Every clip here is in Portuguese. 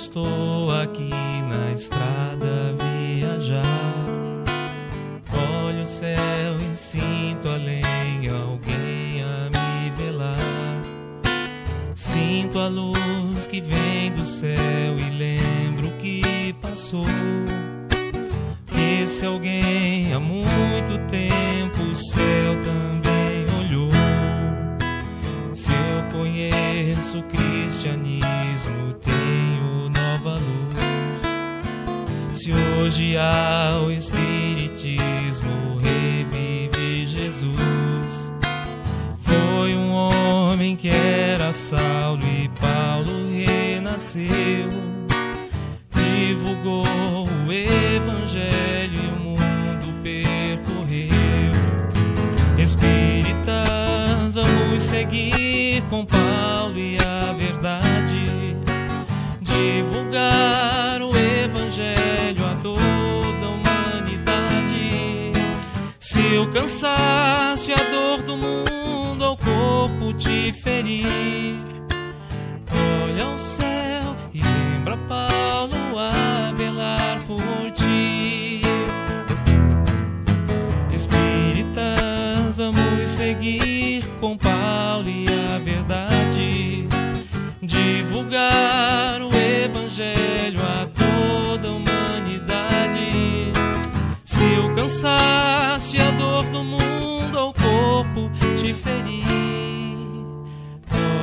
estou aqui na estrada a viajar. Olho o céu e sinto além alguém a me velar. Sinto a luz que vem do céu e lembro que passou. Esse alguém há muito tempo o céu também olhou. Se eu conheço o cristianismo, tenho nova luz. Se hoje há o espiritismo, revive Jesus. Foi um homem que era Saulo e Paulo renasceu. Divulgou o evangelho e o mundo percorreu. Espíritas, vamos seguir com Paulo e a verdade. Divulgar o evangelho a toda a humanidade. Se o cansaço e a dor do mundo ao corpo te ferir, olha ao céu e lembra Paulo a velar por ti. Espíritas, vamos seguir com Paulo e a verdade. Divulgar o evangelho a toda a humanidade. Se o cansaço e a dor do mundo ao corpo te ferir,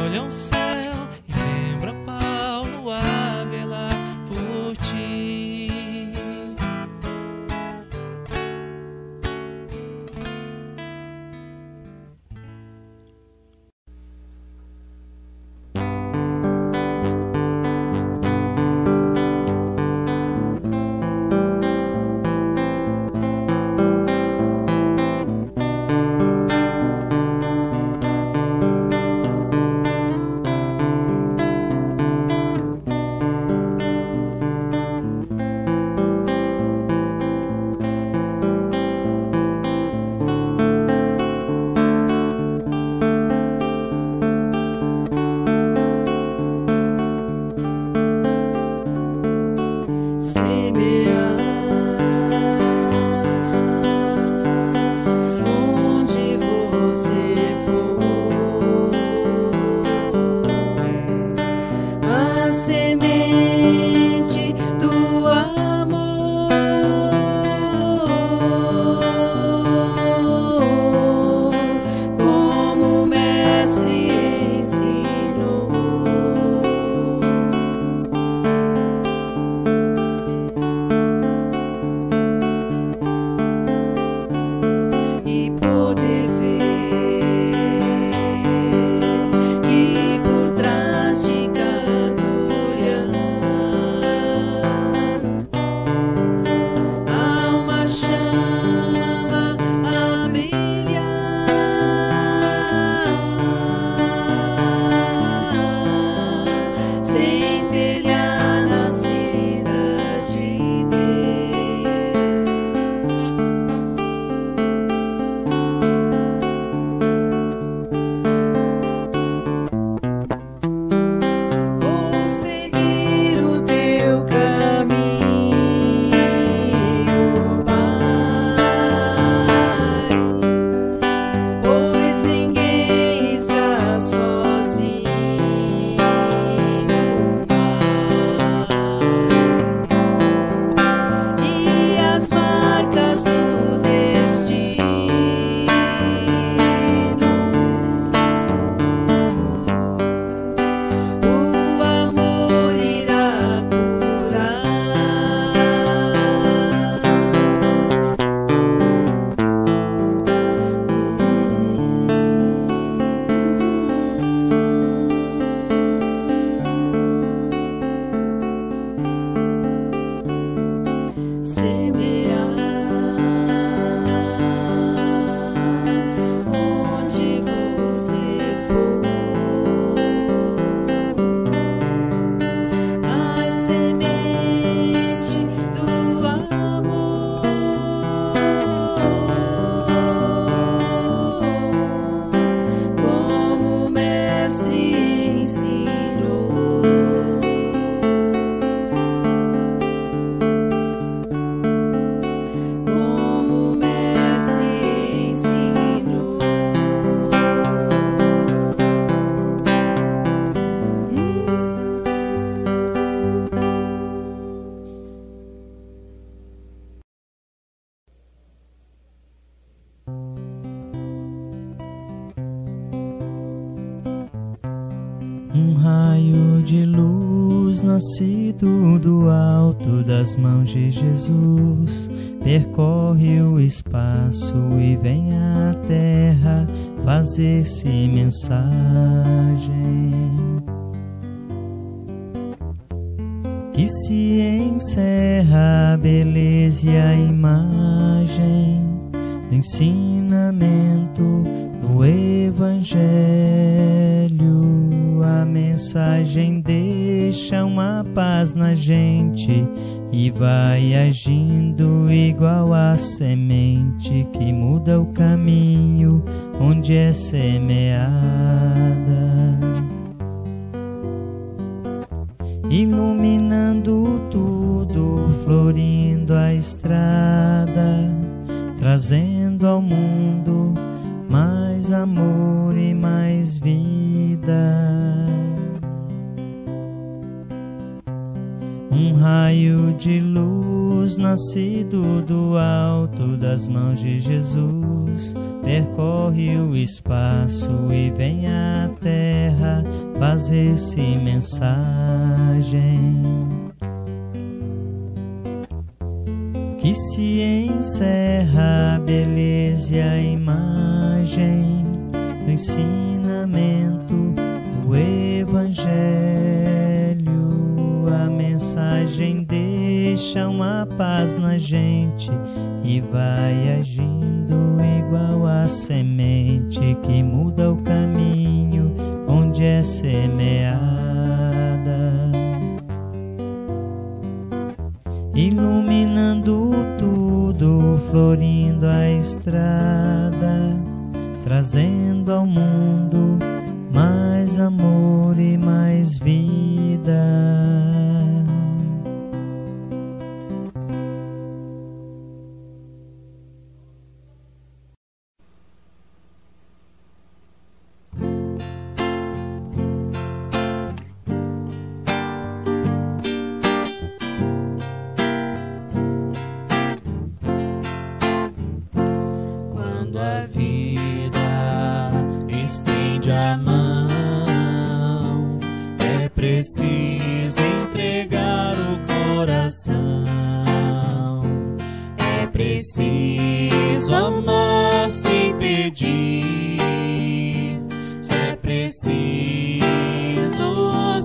olha ao céu e lembra Paulo a velar por ti. nascido do alto das mãos de Jesus, percorre o espaço e vem à terra fazer-se mensagem. Que se encerra a beleza e a imagem do ensinamento do Evangelho. A mensagem deixa uma paz na gente e vai agindo igual a semente que muda o caminho onde é semeada, iluminando tudo, florindo a estrada, trazendo ao mundo mais amor e mais vida. Um raio de luz nascido do alto das mãos de Jesus, percorre o espaço e vem à terra fazer-se mensagem. Que se encerra a beleza e a imagem do ensinamento do Evangelho. A mensagem deixa uma paz na gente e vai agindo igual a semente que muda o caminho onde é semeada, iluminando tudo, florindo a estrada, trazendo ao mundo mais amor e mais vida. Quando a vida estende a mão, é preciso entregar o coração. É preciso amar sem pedir. É preciso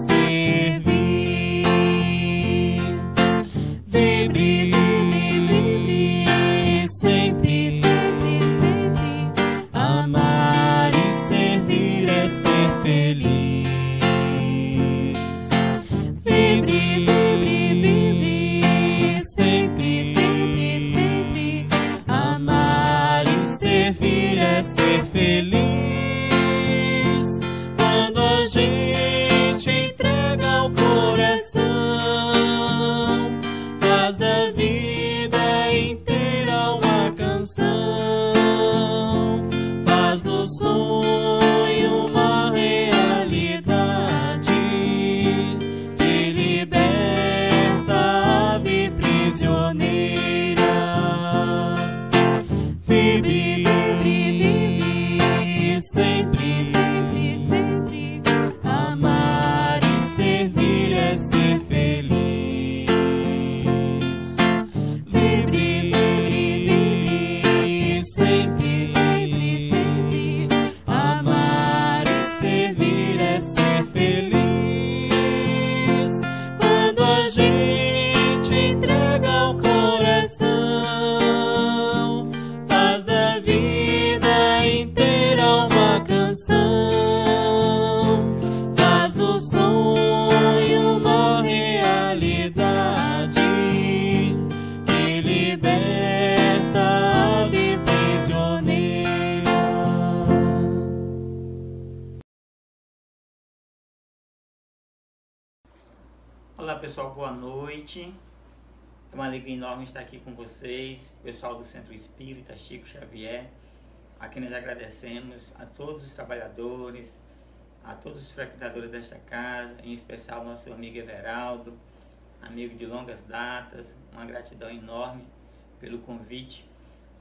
servir. Vibre sempre. Amar e servir é ser feliz. Vibre sempre. Amar e servir é ser feliz. Quando a gente entrega o coração, faz da vida inteira uma canção, faz do sonho uma realidade, que liberta a ave prisioneira. Vibre sempre. Amar e servir é ser feliz. Vibre sempre. Amar e servir é ser feliz. Quando a gente entrega o coração, faz da vida inteira uma canção, faz do sonho uma realidade, que liberta a ave prisioneira. Olá pessoal, boa noite. É uma alegria enorme estar aqui com vocês, pessoal do Centro Espírita Chico Xavier. Aqui nós agradecemos a todos os trabalhadores, a todos os frequentadores desta casa, em especial nosso amigo Everaldo, amigo de longas datas. Uma gratidão enorme pelo convite,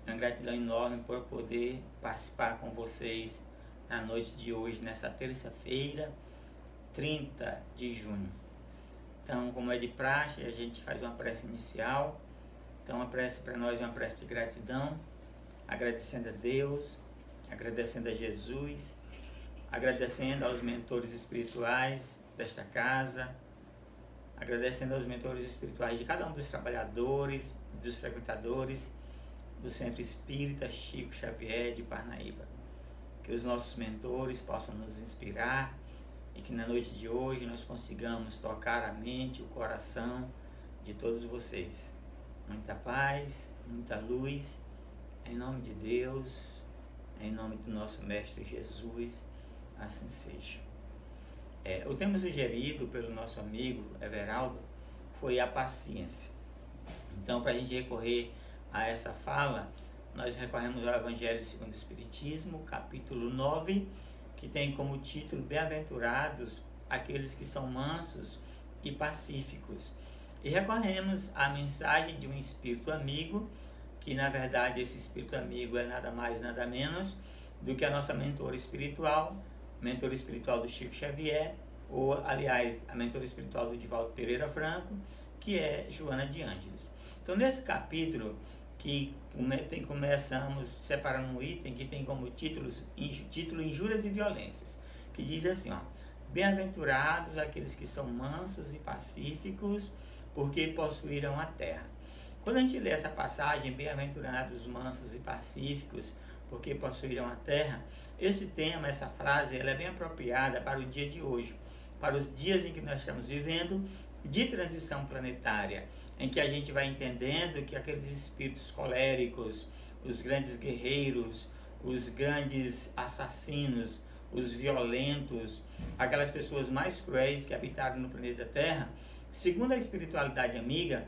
uma gratidão enorme por poder participar com vocês na noite de hoje, nessa terça-feira, 30 de junho. Então, como é de praxe, a gente faz uma prece inicial. Então, a prece para nós é uma prece de gratidão, agradecendo a Deus, agradecendo a Jesus, agradecendo aos mentores espirituais desta casa, agradecendo aos mentores espirituais de cada um dos trabalhadores, dos frequentadores do Centro Espírita Chico Xavier de Parnaíba. Que os nossos mentores possam nos inspirar e que na noite de hoje nós consigamos tocar a mente, o coração de todos vocês. Muita paz, muita luz, em nome de Deus, em nome do nosso Mestre Jesus, assim seja. O tema sugerido pelo nosso amigo Everaldo foi a paciência. Então, para a gente recorrer a essa fala, nós recorremos ao Evangelho segundo o Espiritismo, capítulo 9, que tem como título Bem-aventurados aqueles que são mansos e pacíficos. E recorremos à mensagem de um espírito amigo, que na verdade esse espírito amigo é nada mais, nada menos do que a nossa mentora espiritual do Chico Xavier, ou aliás, a mentora espiritual do Divaldo Pereira Franco, que é Joana de Ângeles. Então, nesse capítulo, que começamos separando um item que tem como título Injúrias e Violências, que diz assim, ó: bem-aventurados aqueles que são mansos e pacíficos, porque possuirão a terra. Quando a gente lê essa passagem, bem-aventurados mansos e pacíficos, porque possuirão a terra, esse tema, essa frase, ela é bem apropriada para o dia de hoje, para os dias em que nós estamos vivendo de transição planetária, em que a gente vai entendendo que aqueles espíritos coléricos, os grandes guerreiros, os grandes assassinos, os violentos, aquelas pessoas mais cruéis que habitaram no planeta Terra, segundo a espiritualidade amiga,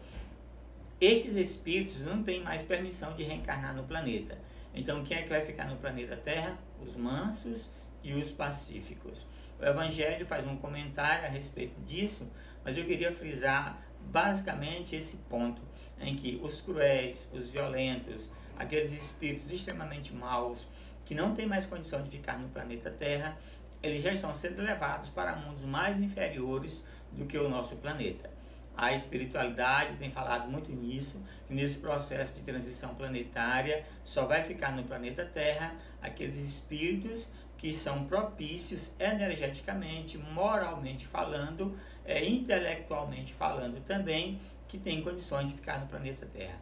estes espíritos não têm mais permissão de reencarnar no planeta. Então, quem é que vai ficar no planeta Terra? Os mansos e os pacíficos. O Evangelho faz um comentário a respeito disso, mas eu queria frisar basicamente esse ponto, em que os cruéis, os violentos, aqueles espíritos extremamente maus, que não têm mais condição de ficar no planeta Terra, eles já estão sendo levados para mundos mais inferiores do que o nosso planeta. A espiritualidade tem falado muito nisso, que nesse processo de transição planetária só vai ficar no planeta Terra aqueles espíritos que são propícios energeticamente, moralmente falando, intelectualmente falando também, que têm condições de ficar no planeta Terra.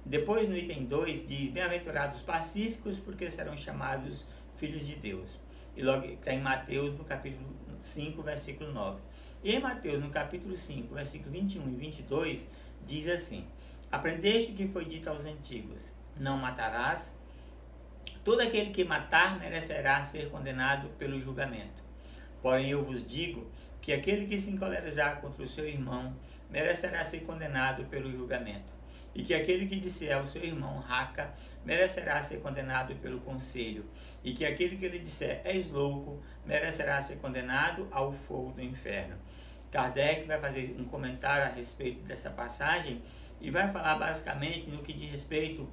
Depois, no item 2, diz: bem-aventurados pacíficos, porque serão chamados filhos de Deus. E logo está em Mateus, no capítulo 5, versículo 9. E em Mateus, no capítulo 5, versículo 21 e 22, diz assim: aprendeste o que foi dito aos antigos: não matarás. Todo aquele que matar merecerá ser condenado pelo julgamento. Porém, eu vos digo que aquele que se encolerizar contra o seu irmão merecerá ser condenado pelo julgamento. E que aquele que disser ao seu irmão raca merecerá ser condenado pelo conselho. E que aquele que lhe disser és louco merecerá ser condenado ao fogo do inferno. Kardec vai fazer um comentário a respeito dessa passagem e vai falar basicamente no que diz respeito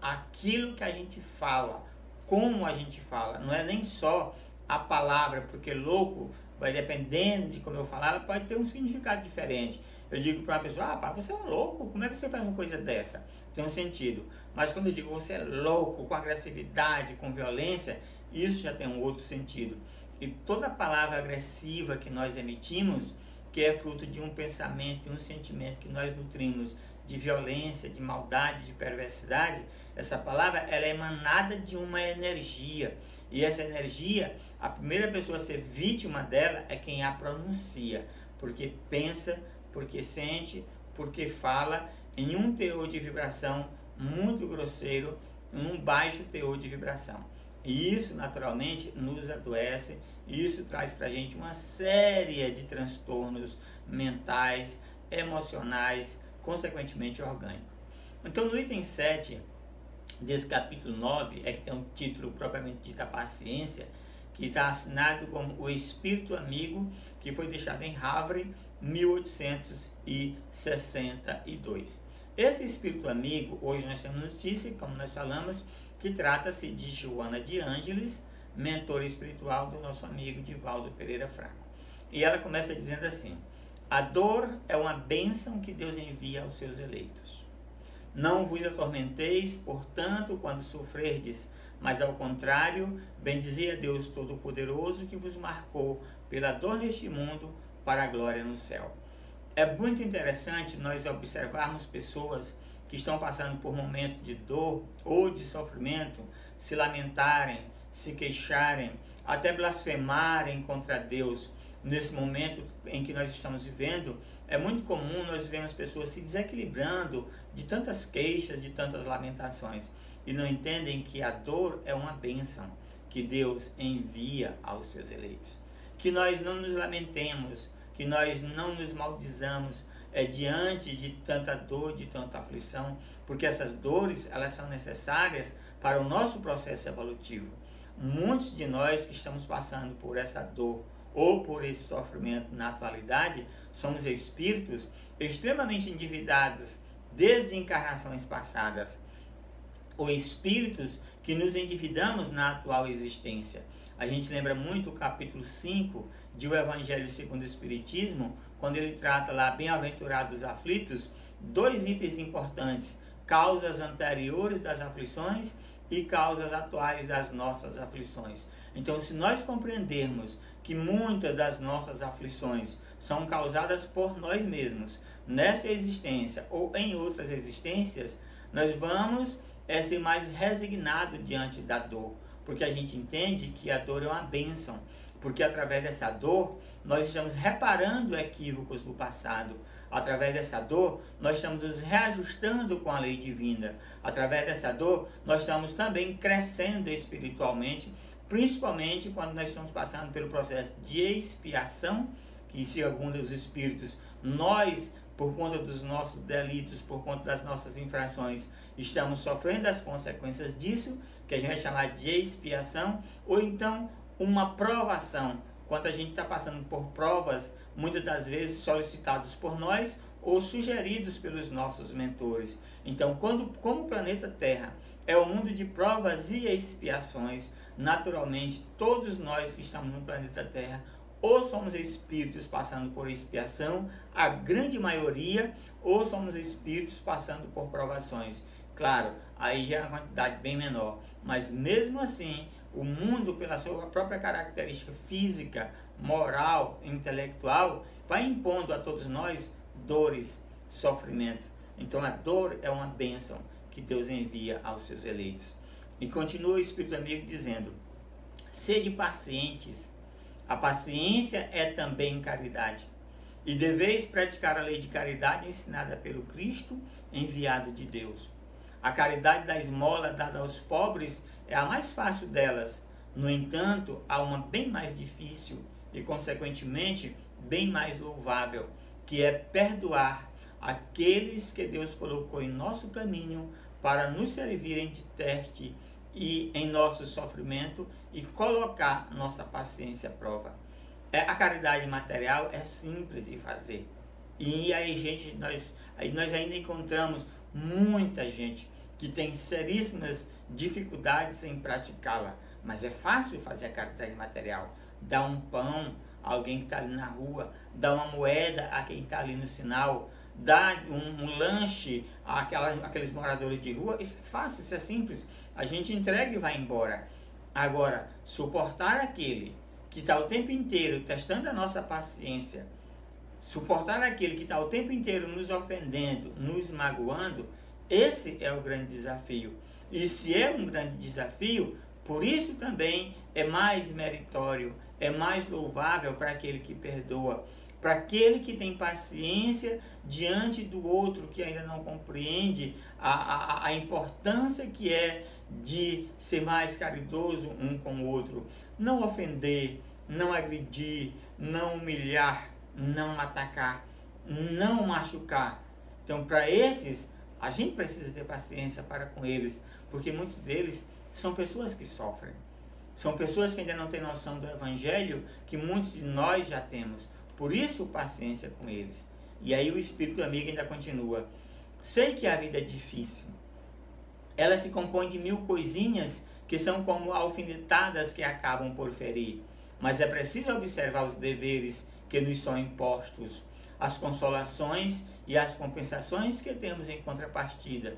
aquilo que a gente fala, como a gente fala. Não é nem só a palavra, porque louco, vai dependendo de como eu falar, ela pode ter um significado diferente. Eu digo para uma pessoa: pá, você é um louco, como é que você faz uma coisa dessa? Tem um sentido. Mas quando eu digo você é louco, com agressividade, com violência, isso já tem um outro sentido. E toda palavra agressiva que nós emitimos, que é fruto de um pensamento e um sentimento que nós nutrimos de violência, de maldade, de perversidade, essa palavra ela é emanada de uma energia. E essa energia, a primeira pessoa a ser vítima dela é quem a pronuncia, porque pensa, porque sente, porque fala em um teor de vibração muito grosseiro, em um baixo teor de vibração. E isso naturalmente nos adoece, e isso traz para a gente uma série de transtornos mentais, emocionais, consequentemente orgânicos. Então, no item 7 desse capítulo 9, é que tem um título propriamente dito, a paciência, que está assinado como o Espírito Amigo, que foi deixado em Havre, 1862. Esse Espírito Amigo, hoje nós temos notícia, como nós falamos, que trata-se de Joana de Ângeles, mentora espiritual do nosso amigo Divaldo Pereira Franco. E ela começa dizendo assim: A dor é uma bênção que Deus envia aos seus eleitos. Não vos atormenteis, portanto, quando sofrerdes, mas ao contrário, bendizei a Deus Todo-Poderoso que vos marcou pela dor neste mundo para a glória no céu. É muito interessante nós observarmos pessoas que estão passando por momentos de dor ou de sofrimento, se lamentarem, se queixarem, até blasfemarem contra Deus. Nesse momento em que nós estamos vivendo, é muito comum nós vermos pessoas se desequilibrando de tantas queixas, de tantas lamentações, e não entendem que a dor é uma bênção que Deus envia aos seus eleitos. Que nós não nos lamentemos, que nós não nos maldizamos diante de tanta dor, de tanta aflição, porque essas dores, elas são necessárias para o nosso processo evolutivo. Muitos de nós que estamos passando por essa dor ou por esse sofrimento na atualidade, somos espíritos extremamente endividados desde encarnações passadas, ou espíritos que nos endividamos na atual existência. A gente lembra muito o capítulo 5 de O Evangelho segundo o Espiritismo, quando ele trata lá, bem-aventurados aflitos, dois itens importantes: causas anteriores das aflições e causas atuais das nossas aflições. Então, se nós compreendermos que muitas das nossas aflições são causadas por nós mesmos, nesta existência ou em outras existências, nós vamos ser mais resignados diante da dor, porque a gente entende que a dor é uma bênção, porque através dessa dor nós estamos reparando equívocos do passado, através dessa dor nós estamos nos reajustando com a lei divina, através dessa dor nós estamos também crescendo espiritualmente, principalmente quando nós estamos passando pelo processo de expiação, que segundo os espíritos, nós, por conta dos nossos delitos, por conta das nossas infrações, estamos sofrendo as consequências disso, que a gente vai chamar de expiação, ou então uma provação, quando a gente está passando por provas, muitas das vezes solicitados por nós ou sugeridos pelos nossos mentores. Então, como o planeta Terra é um mundo de provas e expiações, naturalmente, todos nós que estamos no planeta Terra, ou somos espíritos passando por expiação, a grande maioria, ou somos espíritos passando por provações. Claro, aí já é uma quantidade bem menor, mas mesmo assim, o mundo, pela sua própria característica física, moral, intelectual, vai impondo a todos nós dores, sofrimento. Então a dor é uma bênção que Deus envia aos seus eleitos. E continua o Espírito Amigo dizendo: sede pacientes, a paciência é também caridade, e deveis praticar a lei de caridade ensinada pelo Cristo, enviado de Deus. A caridade da esmola dada aos pobres é a mais fácil delas. No entanto, há uma bem mais difícil e, consequentemente, bem mais louvável, que é perdoar aqueles que Deus colocou em nosso caminho para nos servirem de teste e em nosso sofrimento e colocar nossa paciência à prova. A caridade material é simples de fazer. E aí, nós ainda encontramos muita gente que tem seríssimas dificuldades em praticá-la, mas é fácil fazer a caridade material. Dar um pão a alguém que está ali na rua, dar uma moeda a quem está ali no sinal, dar um lanche àqueles moradores de rua. Isso é fácil, isso é simples. A gente entrega e vai embora. Agora, suportar aquele que está o tempo inteiro testando a nossa paciência, suportar aquele que está o tempo inteiro nos ofendendo, nos magoando, esse é o grande desafio. E se é um grande desafio, por isso também é mais meritório, é mais louvável para aquele que perdoa, para aquele que tem paciência diante do outro que ainda não compreende a importância que é de ser mais caridoso um com o outro. Não ofender, não agredir, não humilhar, não atacar, não machucar. Então, para esses, a gente precisa ter paciência para com eles, porque muitos deles são pessoas que sofrem. São pessoas que ainda não têm noção do Evangelho, que muitos de nós já temos. Por isso, paciência com eles. E aí o Espírito Amigo ainda continua: sei que a vida é difícil. Ela se compõe de 1000 coisinhas que são como alfinetadas que acabam por ferir. Mas é preciso observar os deveres que nos são impostos. as consolações e as compensações que temos em contrapartida.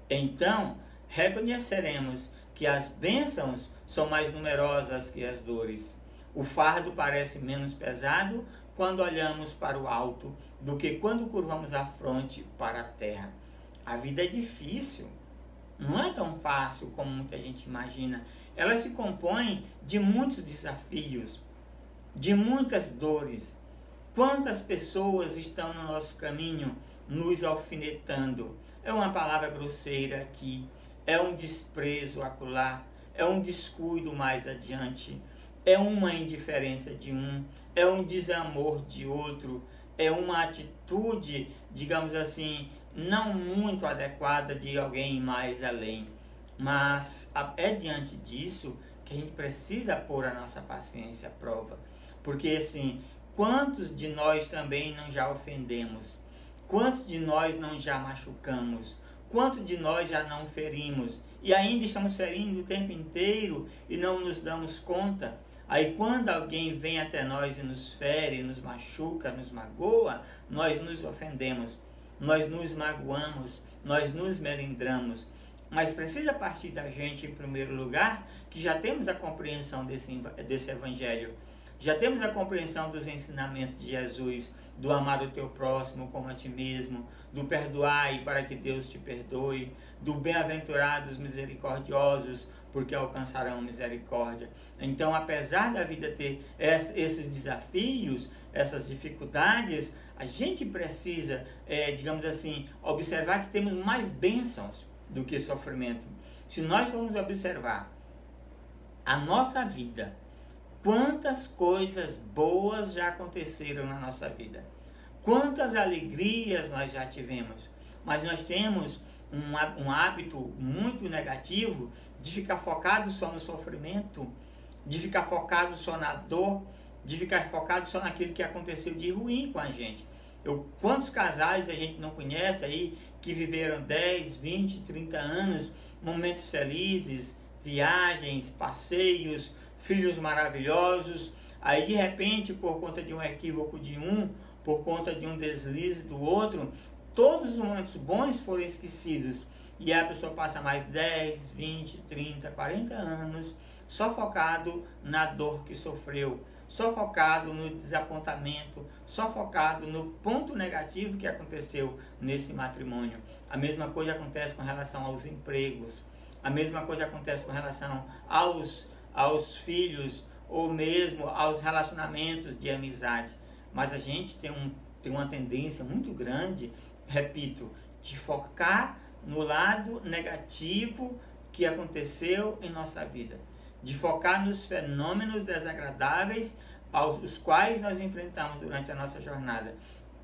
Então, reconheceremos que as bênçãos são mais numerosas que as dores. O fardo parece menos pesado quando olhamos para o alto do que quando curvamos a fronte para a terra. A vida é difícil, não é tão fácil como muita gente imagina. Ela se compõe de muitos desafios, de muitas dores. Quantas pessoas estão no nosso caminho nos alfinetando? É uma palavra grosseira aqui, é um desprezo acolá, é um descuido mais adiante, é uma indiferença de um, é um desamor de outro, é uma atitude, digamos assim, não muito adequada de alguém mais além. Mas é diante disso que a gente precisa pôr a nossa paciência à prova. Porque assim, quantos de nós também não já ofendemos? Quantos de nós não já machucamos? Quantos de nós já não ferimos? E ainda estamos ferindo o tempo inteiro e não nos damos conta. Aí quando alguém vem até nós e nos fere, nos machuca, nos magoa, nós nos ofendemos, nós nos magoamos, nós nos melindramos. Mas precisa partir da gente, em primeiro lugar, que já temos a compreensão desse evangelho. Já temos a compreensão dos ensinamentos de Jesus, do amar o teu próximo como a ti mesmo, do perdoai para que Deus te perdoe, do bem-aventurados misericordiosos, porque alcançarão misericórdia. Então, apesar da vida ter esses desafios, essas dificuldades, a gente precisa, digamos assim, observar que temos mais bênçãos do que sofrimento. Se nós formos observar a nossa vida, quantas coisas boas já aconteceram na nossa vida, quantas alegrias nós já tivemos, mas nós temos um hábito muito negativo de ficar focado só no sofrimento, de ficar focado só na dor, de ficar focado só naquilo que aconteceu de ruim com a gente. Quantos casais a gente não conhece aí que viveram 10, 20, 30 anos, momentos felizes, viagens, passeios, filhos maravilhosos, aí de repente, por conta de um equívoco de um, por conta de um deslize do outro, todos os momentos bons foram esquecidos. E a pessoa passa mais 10, 20, 30, 40 anos só focado na dor que sofreu, só focado no desapontamento, só focado no ponto negativo que aconteceu nesse matrimônio. A mesma coisa acontece com relação aos empregos, a mesma coisa acontece com relação aos filhos, ou mesmo aos relacionamentos de amizade. Mas a gente tem uma tendência muito grande, repito, de focar no lado negativo que aconteceu em nossa vida, de focar nos fenômenos desagradáveis aos quais nós enfrentamos durante a nossa jornada.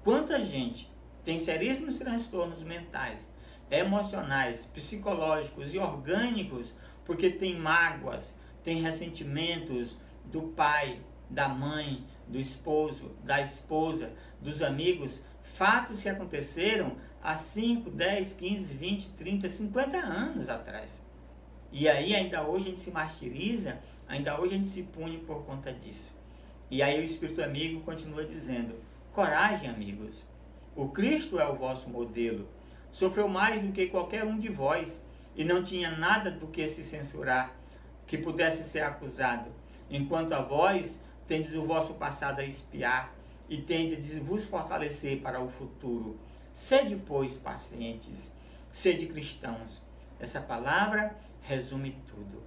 Quanta gente tem seríssimos transtornos mentais, emocionais, psicológicos e orgânicos, porque tem mágoas, tem ressentimentos do pai, da mãe, do esposo, da esposa, dos amigos, fatos que aconteceram há 5, 10, 15, 20, 30, 50 anos atrás. E aí ainda hoje a gente se martiriza, ainda hoje a gente se pune por conta disso. E aí o Espírito Amigo continua dizendo: coragem, amigos, o Cristo é o vosso modelo, sofreu mais do que qualquer um de vós, e não tinha nada do que se censurar, que pudesse ser acusado, enquanto a vós tendes o vosso passado a espiar, e tendes de vos fortalecer para o futuro. Sede, pois, pacientes, sede cristãos. Essa palavra resume tudo.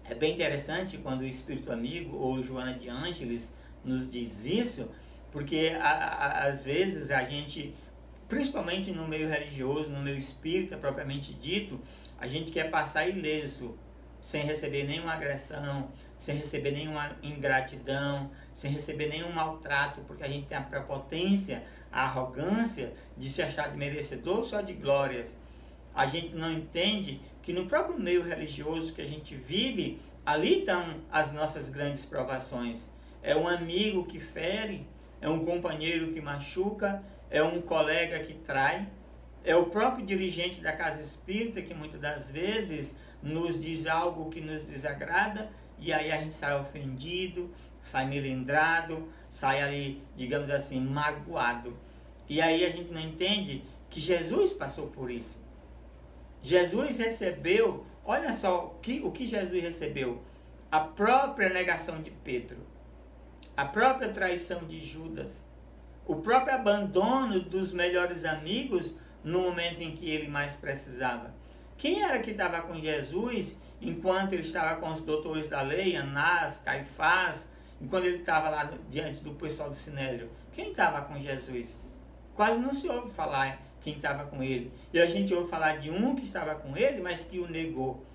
É bem interessante quando o Espírito Amigo ou Joana de Ângeles nos diz isso, porque às vezes a gente, principalmente no meio religioso, no meio espírita propriamente dito, a gente quer passar ileso, sem receber nenhuma agressão, sem receber nenhuma ingratidão, sem receber nenhum maltrato, porque a gente tem a prepotência, a arrogância de se achar de merecedor só de glórias. A gente não entende que no próprio meio religioso que a gente vive, ali estão as nossas grandes provações. É um amigo que fere, é um companheiro que machuca, é um colega que trai, é o próprio dirigente da casa espírita que muitas das vezes nos diz algo que nos desagrada, e aí a gente sai ofendido, sai melindrado, sai ali, digamos assim, magoado. E aí a gente não entende que Jesus passou por isso. Jesus recebeu, olha só o que Jesus recebeu: a própria negação de Pedro, a própria traição de Judas, o próprio abandono dos melhores amigos no momento em que ele mais precisava. Quem era que estava com Jesus enquanto ele estava com os doutores da lei, Anás, Caifás, enquanto ele estava lá diante do pessoal do Sinédrio? Quem estava com Jesus? Quase não se ouve falar quem estava com ele. E a gente ouve falar de um que estava com ele, mas que o negou.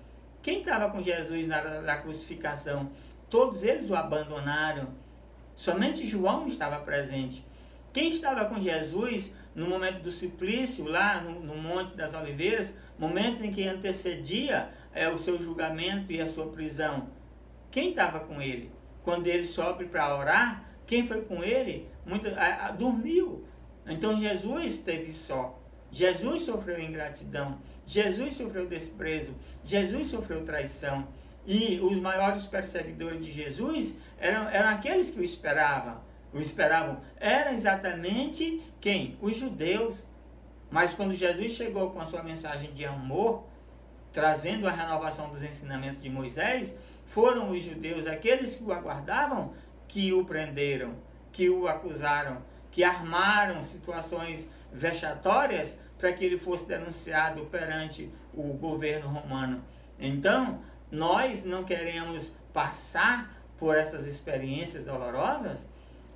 Quem estava com Jesus na crucificação? Todos eles o abandonaram. Somente João estava presente. Quem estava com Jesus no momento do suplício, lá no Monte das Oliveiras, momentos em que antecedia o seu julgamento e a sua prisão? Quem estava com ele? Quando ele sobe para orar, quem foi com ele? Dormiu. Então Jesus esteve só. Jesus sofreu ingratidão. Jesus sofreu desprezo. Jesus sofreu traição. E os maiores perseguidores de Jesus eram aqueles que o esperavam. Era exatamente quem? Os judeus. Mas quando Jesus chegou com a sua mensagem de amor, trazendo a renovação dos ensinamentos de Moisés, foram os judeus, aqueles que o aguardavam, que o prenderam, que o acusaram, que armaram situações vexatórias para que ele fosse denunciado perante o governo romano. Então, nós não queremos passar por essas experiências dolorosas,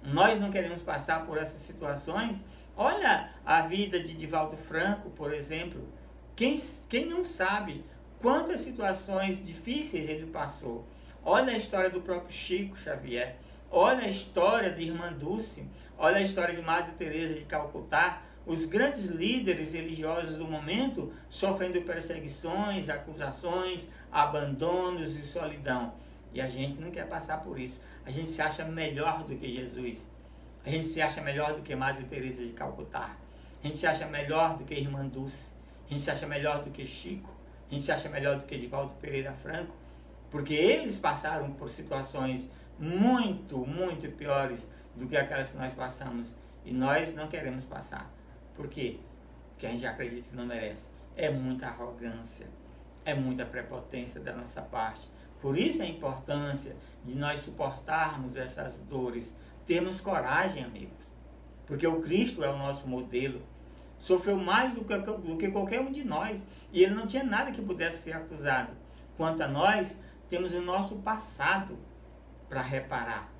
nós não queremos passar por essas situações. Olha a vida de Divaldo Franco, por exemplo. Quem não sabe quantas situações difíceis ele passou? Olha a história do próprio Chico Xavier. Olha a história de Irmã Dulce. Olha a história de Madre Teresa de Calcutá. Os grandes líderes religiosos do momento sofrendo perseguições, acusações, abandonos e solidão. E a gente não quer passar por isso. A gente se acha melhor do que Jesus. A gente se acha melhor do que Madre Teresa de Calcutá. A gente se acha melhor do que Irmã Dulce. A gente se acha melhor do que Chico. A gente se acha melhor do que Divaldo Pereira Franco. Porque eles passaram por situações muito, muito piores do que aquelas que nós passamos. E nós não queremos passar. Por quê? Porque a gente acredita que não merece. É muita arrogância. É muita prepotência da nossa parte. Por isso a importância de nós suportarmos essas dores. Termos coragem, amigos. Porque o Cristo é o nosso modelo. Sofreu mais do que qualquer um de nós. E ele não tinha nada que pudesse ser acusado. Quanto a nós, temos o nosso passado para reparar.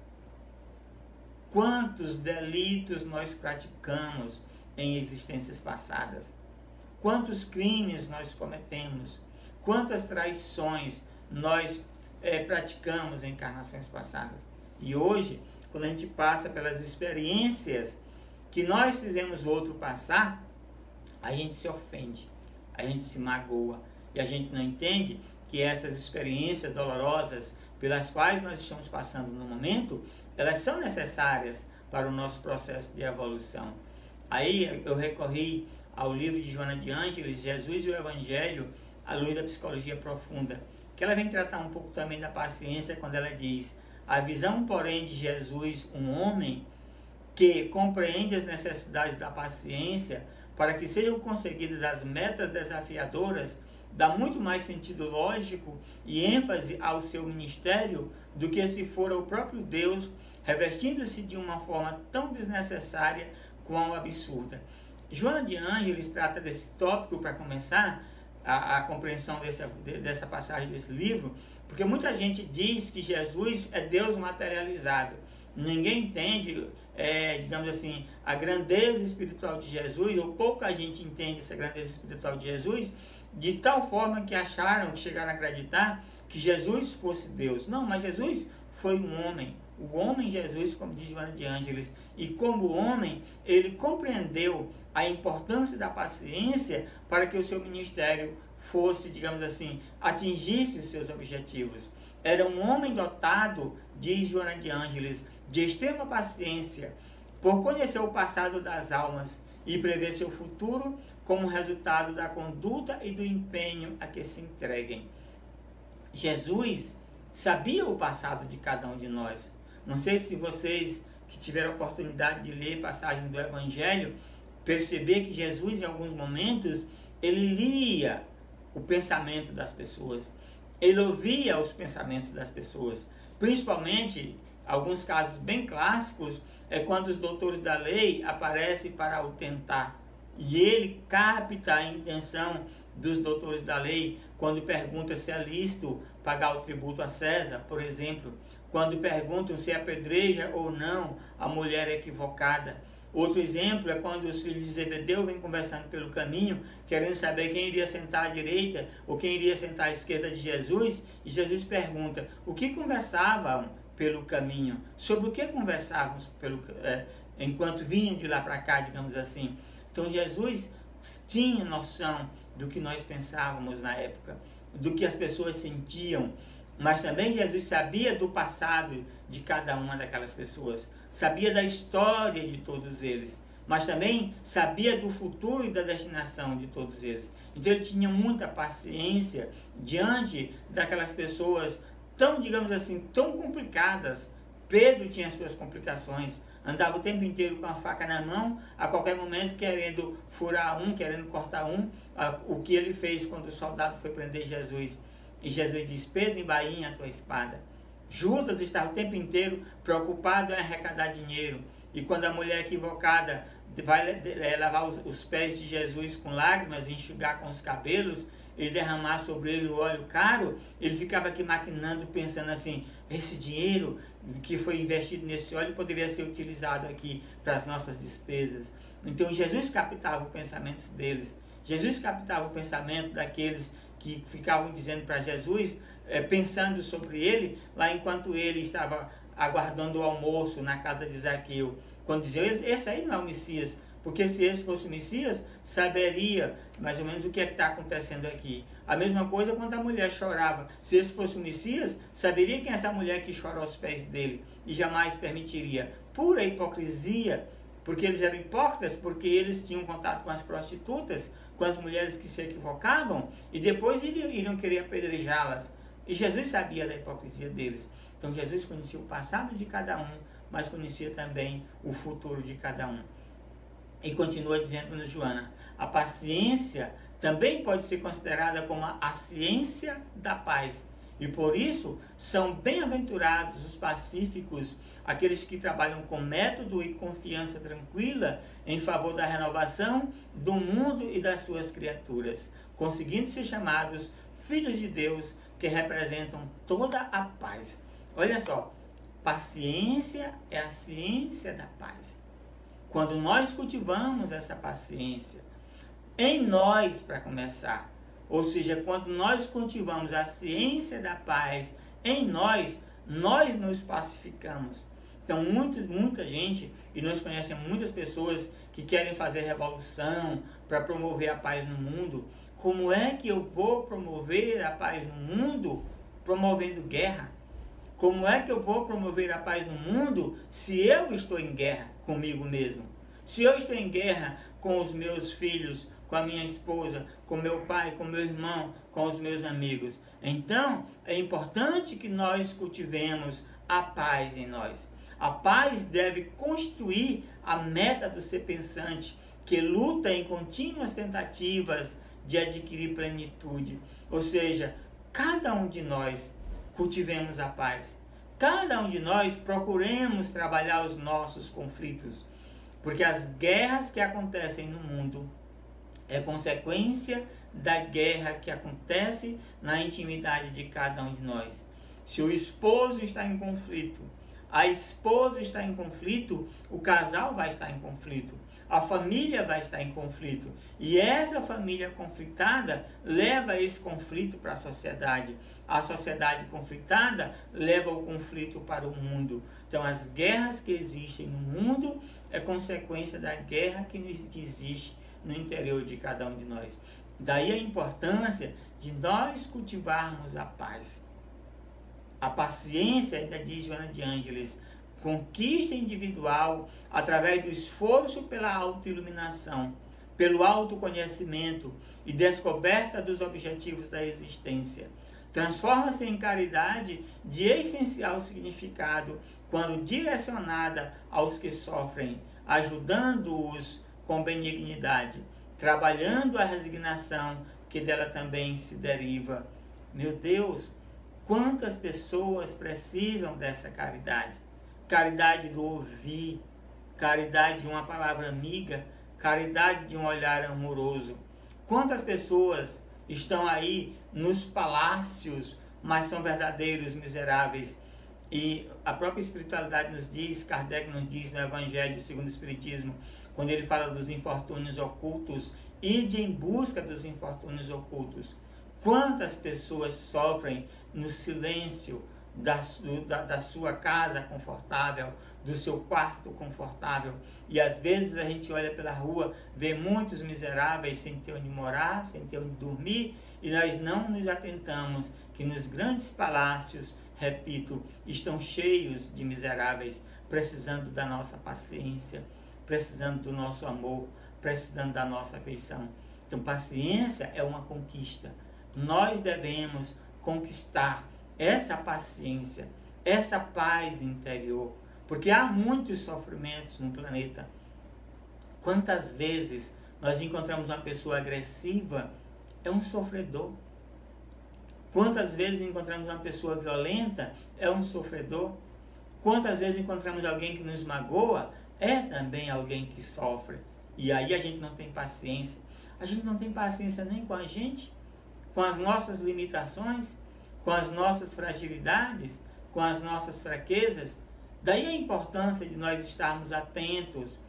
Quantos delitos nós praticamos em existências passadas? Quantos crimes nós cometemos? Quantas traições nós praticamos em encarnações passadas? E hoje, quando a gente passa pelas experiências que nós fizemos outro passar, a gente se ofende, a gente se magoa e a gente não entende que essas experiências dolorosas pelas quais nós estamos passando no momento, elas são necessárias para o nosso processo de evolução. Aí eu recorri ao livro de Joana de Ângeles, Jesus e o Evangelho, à luz da psicologia profunda, que ela vem tratar um pouco também da paciência, quando ela diz: a visão, porém, de Jesus, um homem que compreende as necessidades da paciência para que sejam conseguidas as metas desafiadoras, dá muito mais sentido lógico e ênfase ao seu ministério do que se fora o próprio Deus revestindo-se de uma forma tão desnecessária quão absurda. Joana de Ângeles trata desse tópico para começar a compreensão dessa passagem desse livro, porque muita gente diz que Jesus é Deus materializado. Ninguém entende, digamos assim, a grandeza espiritual de Jesus, ou pouca gente entende essa grandeza espiritual de Jesus, de tal forma que acharam, que chegaram a acreditar que Jesus fosse Deus. Não, mas Jesus foi um homem. O homem Jesus, como diz Joana de Ângeles, e como homem, ele compreendeu a importância da paciência para que o seu ministério fosse, digamos assim, atingisse os seus objetivos. Era um homem dotado, diz Joana de Ângeles, de extrema paciência, por conhecer o passado das almas e prever seu futuro como resultado da conduta e do empenho a que se entreguem. Jesus sabia o passado de cada um de nós. Não sei se vocês que tiveram a oportunidade de ler passagem do Evangelho, perceber que Jesus, em alguns momentos, ele lia o pensamento das pessoas. Ele ouvia os pensamentos das pessoas. Principalmente, alguns casos bem clássicos, é quando os doutores da lei aparecem para o tentar. E ele capta a intenção dos doutores da lei quando pergunta se é lícito pagar o tributo a César, por exemplo. Quando perguntam se apedreja ou não a mulher equivocada. Outro exemplo é quando os filhos de Zebedeu vêm conversando pelo caminho, querendo saber quem iria sentar à direita ou quem iria sentar à esquerda de Jesus, e Jesus pergunta, o que conversavam pelo caminho? Sobre o que conversavam enquanto vinham de lá para cá, digamos assim? Então Jesus tinha noção do que nós pensávamos na época, do que as pessoas sentiam, mas também Jesus sabia do passado de cada uma daquelas pessoas, sabia da história de todos eles, mas também sabia do futuro e da destinação de todos eles. Então ele tinha muita paciência diante daquelas pessoas tão, digamos assim, tão complicadas. Pedro tinha suas complicações, andava o tempo inteiro com a faca na mão, a qualquer momento querendo furar um, querendo cortar um, o que ele fez quando o soldado foi prender Jesus. E Jesus diz, Pedro, embainha a tua espada. Judas estava o tempo inteiro preocupado em arrecadar dinheiro. E quando a mulher equivocada vai lavar os pés de Jesus com lágrimas, enxugar com os cabelos, e derramar sobre ele o óleo caro, ele ficava aqui maquinando, pensando assim, esse dinheiro que foi investido nesse óleo poderia ser utilizado aqui para as nossas despesas. Então Jesus captava o pensamento deles. Jesus captava o pensamento daqueles que ficavam dizendo para Jesus, pensando sobre ele, lá enquanto ele estava aguardando o almoço na casa de Zaqueu. Quando diziam, esse aí não é o Messias, porque se esse fosse o Messias, saberia mais ou menos o que é que está acontecendo aqui. A mesma coisa quando a mulher chorava. Se esse fosse o Messias, saberia quem é essa mulher que chora aos pés dele e jamais permitiria. Pura hipocrisia, porque eles eram hipócritas, porque eles tinham contato com as prostitutas, com as mulheres que se equivocavam, e depois iriam querer apedrejá-las. E Jesus sabia da hipocrisia deles. Então Jesus conhecia o passado de cada um, mas conhecia também o futuro de cada um. E continua dizendo-nos Joana, a paciência também pode ser considerada como a ciência da paz. E por isso são bem-aventurados os pacíficos, aqueles que trabalham com método e confiança tranquila em favor da renovação do mundo e das suas criaturas, conseguindo ser chamados filhos de Deus que representam toda a paz. Olha só, paciência é a ciência da paz. Quando nós cultivamos essa paciência em nós, para começar, ou seja, quando nós cultivamos a ciência da paz em nós, nós nos pacificamos. Então, muita gente, e nós conhecemos muitas pessoas que querem fazer revolução para promover a paz no mundo. Como é que eu vou promover a paz no mundo promovendo guerra? Como é que eu vou promover a paz no mundo se eu estou em guerra comigo mesmo? Se eu estou em guerra com os meus filhos, com a minha esposa, com meu pai, com meu irmão, com os meus amigos. Então, é importante que nós cultivemos a paz em nós. A paz deve constituir a meta do ser pensante, que luta em contínuas tentativas de adquirir plenitude. Ou seja, cada um de nós cultivemos a paz. Cada um de nós procuremos trabalhar os nossos conflitos. Porque as guerras que acontecem no mundo é consequência da guerra que acontece na intimidade de cada um de nós. Se o esposo está em conflito, a esposa está em conflito, o casal vai estar em conflito, a família vai estar em conflito. E essa família conflitada leva esse conflito para a sociedade. A sociedade conflitada leva o conflito para o mundo. Então, as guerras que existem no mundo é consequência da guerra que existe no interior de cada um de nós. Daí a importância de nós cultivarmos a paz. A paciência, ainda diz Joana de Ângeles, conquista individual através do esforço pela autoiluminação, pelo autoconhecimento e descoberta dos objetivos da existência. Transforma-se em caridade de essencial significado quando direcionada aos que sofrem, ajudando-os com benignidade, trabalhando a resignação que dela também se deriva. Meu Deus, quantas pessoas precisam dessa caridade? Caridade do ouvir, caridade de uma palavra amiga, caridade de um olhar amoroso. Quantas pessoas estão aí nos palácios, mas são verdadeiros miseráveis? E a própria espiritualidade nos diz, Kardec nos diz no Evangelho segundo o Espiritismo, quando ele fala dos infortúnios ocultos, ide em busca dos infortúnios ocultos. Quantas pessoas sofrem no silêncio da sua casa confortável, do seu quarto confortável, e às vezes a gente olha pela rua, vê muitos miseráveis sem ter onde morar, sem ter onde dormir, e nós não nos atentamos que nos grandes palácios, repito, estão cheios de miseráveis, precisando da nossa paciência, precisando do nosso amor, precisando da nossa afeição. Então, paciência é uma conquista. Nós devemos conquistar essa paciência, essa paz interior, porque há muitos sofrimentos no planeta. Quantas vezes nós encontramos uma pessoa agressiva, é um sofredor. Quantas vezes encontramos uma pessoa violenta, é um sofredor. Quantas vezes encontramos alguém que nos magoa, é também alguém que sofre. E aí a gente não tem paciência. A gente não tem paciência nem com a gente, com as nossas limitações, com as nossas fragilidades, com as nossas fraquezas. Daí a importância de nós estarmos atentos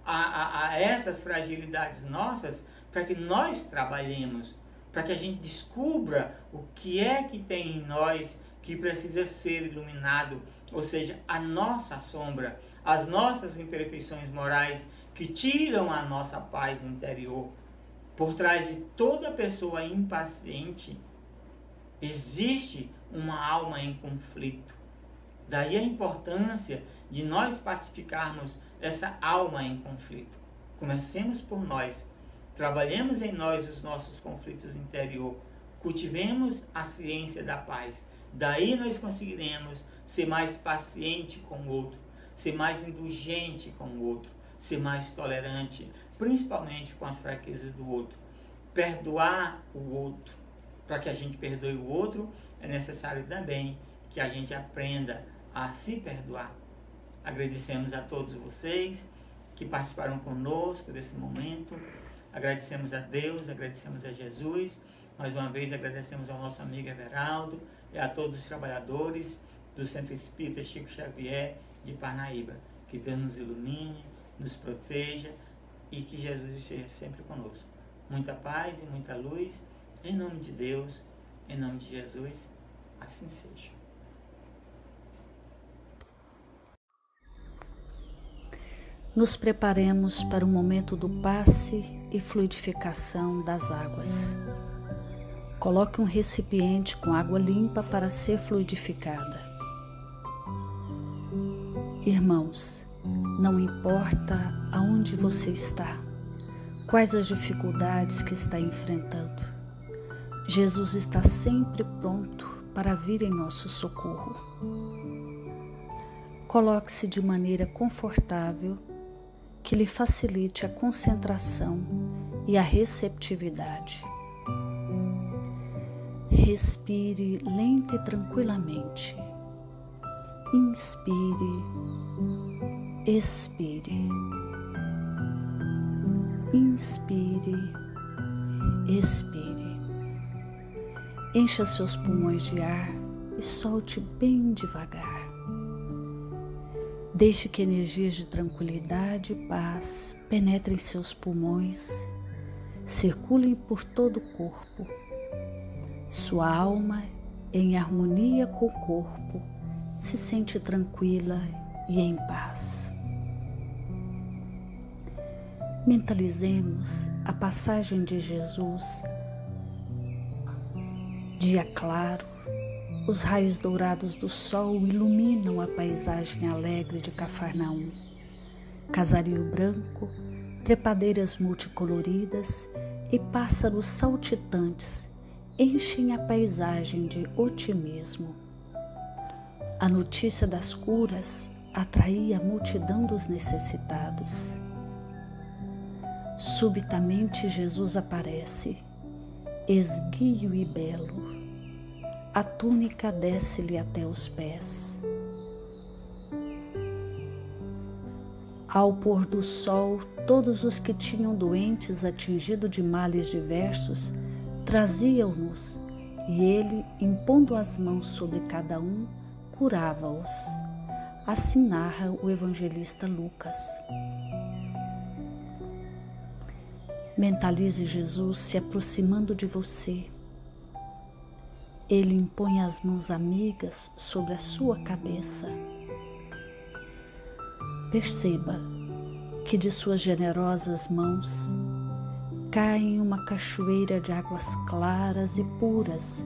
a essas fragilidades nossas, para que nós trabalhemos, para que a gente descubra o que é que tem em nós que precisa ser iluminado, ou seja, a nossa sombra, as nossas imperfeições morais que tiram a nossa paz interior. Por trás de toda pessoa impaciente existe uma alma em conflito. Daí a importância de nós pacificarmos essa alma em conflito. Comecemos por nós, trabalhemos em nós os nossos conflitos interior, cultivemos a ciência da paz. Daí nós conseguiremos ser mais paciente com o outro, ser mais indulgente com o outro, ser mais tolerante, principalmente com as fraquezas do outro. Perdoar o outro. Para que a gente perdoe o outro, é necessário também que a gente aprenda a se perdoar. Agradecemos a todos vocês que participaram conosco desse momento. Agradecemos a Deus, agradecemos a Jesus. Mais uma vez agradecemos ao nosso amigo Everaldo e a todos os trabalhadores do Centro Espírita Chico Xavier de Parnaíba. Que Deus nos ilumine, nos proteja e que Jesus esteja sempre conosco. Muita paz e muita luz, em nome de Deus, em nome de Jesus, assim seja. Nos preparemos para o momento do passe e fluidificação das águas. Coloque um recipiente com água limpa para ser fluidificada. Irmãos, não importa aonde você está, quais as dificuldades que está enfrentando, Jesus está sempre pronto para vir em nosso socorro. Coloque-se de maneira confortável, que lhe facilite a concentração e a receptividade. Respire lenta e tranquilamente. Inspire, expire. Inspire, expire. Encha seus pulmões de ar e solte bem devagar. Deixe que energias de tranquilidade e paz penetrem seus pulmões, circulem por todo o corpo. Sua alma, em harmonia com o corpo, se sente tranquila e em paz. Mentalizemos a passagem de Jesus. Dia claro, os raios dourados do sol iluminam a paisagem alegre de Cafarnaum. Casario branco, trepadeiras multicoloridas e pássaros saltitantes enchem a paisagem de otimismo. A notícia das curas atraía a multidão dos necessitados. Subitamente Jesus aparece, esguio e belo. A túnica desce-lhe até os pés. Ao pôr do sol, todos os que tinham doentes atingidos de males diversos traziam-nos, e ele, impondo as mãos sobre cada um, curava-os. Assim narra o evangelista Lucas. Mentalize Jesus se aproximando de você. Ele impõe as mãos amigas sobre a sua cabeça. Perceba que de suas generosas mãos cai uma cachoeira de águas claras e puras,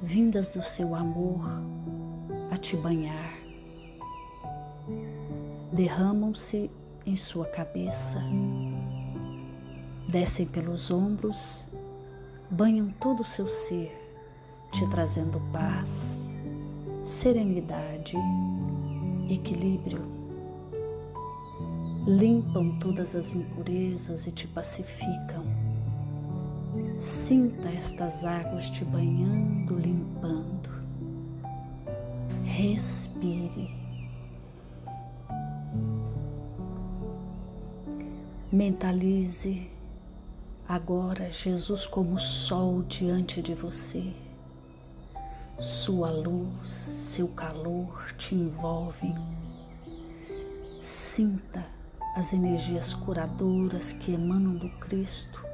vindas do seu amor a te banhar. Derramam-se em sua cabeça, descem pelos ombros, banham todo o seu ser, te trazendo paz, serenidade, equilíbrio. Limpam todas as impurezas e te pacificam. Sinta estas águas te banhando, limpando. Respire. Mentalize agora Jesus como sol diante de você. Sua luz, seu calor te envolvem. Sinta as energias curadoras que emanam do Cristo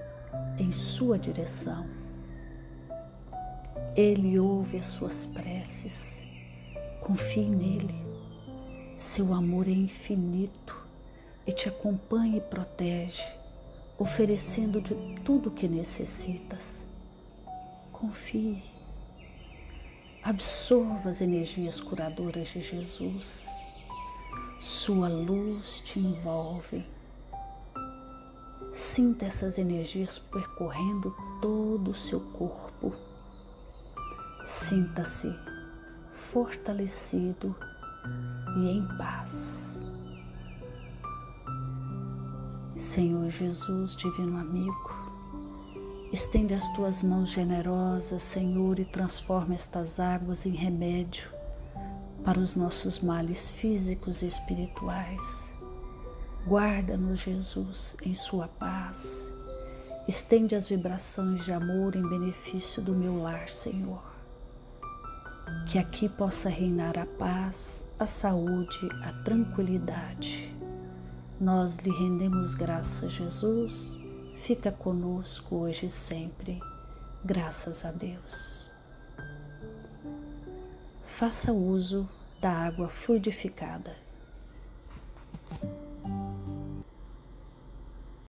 em sua direção. Ele ouve as suas preces. Confie nele. Seu amor é infinito e te acompanha e protege, oferecendo de tudo o que necessitas. Confie. Absorva as energias curadoras de Jesus. Sua luz te envolve. Sinta essas energias percorrendo todo o seu corpo. Sinta-se fortalecido e em paz. Senhor Jesus, divino amigo, estende as tuas mãos generosas, Senhor, e transforma estas águas em remédio para os nossos males físicos e espirituais. Guarda-nos, Jesus, em sua paz. Estende as vibrações de amor em benefício do meu lar, Senhor. Que aqui possa reinar a paz, a saúde, a tranquilidade. Nós lhe rendemos graças, Jesus. Fica conosco hoje e sempre. Graças a Deus. Faça uso da água fluidificada.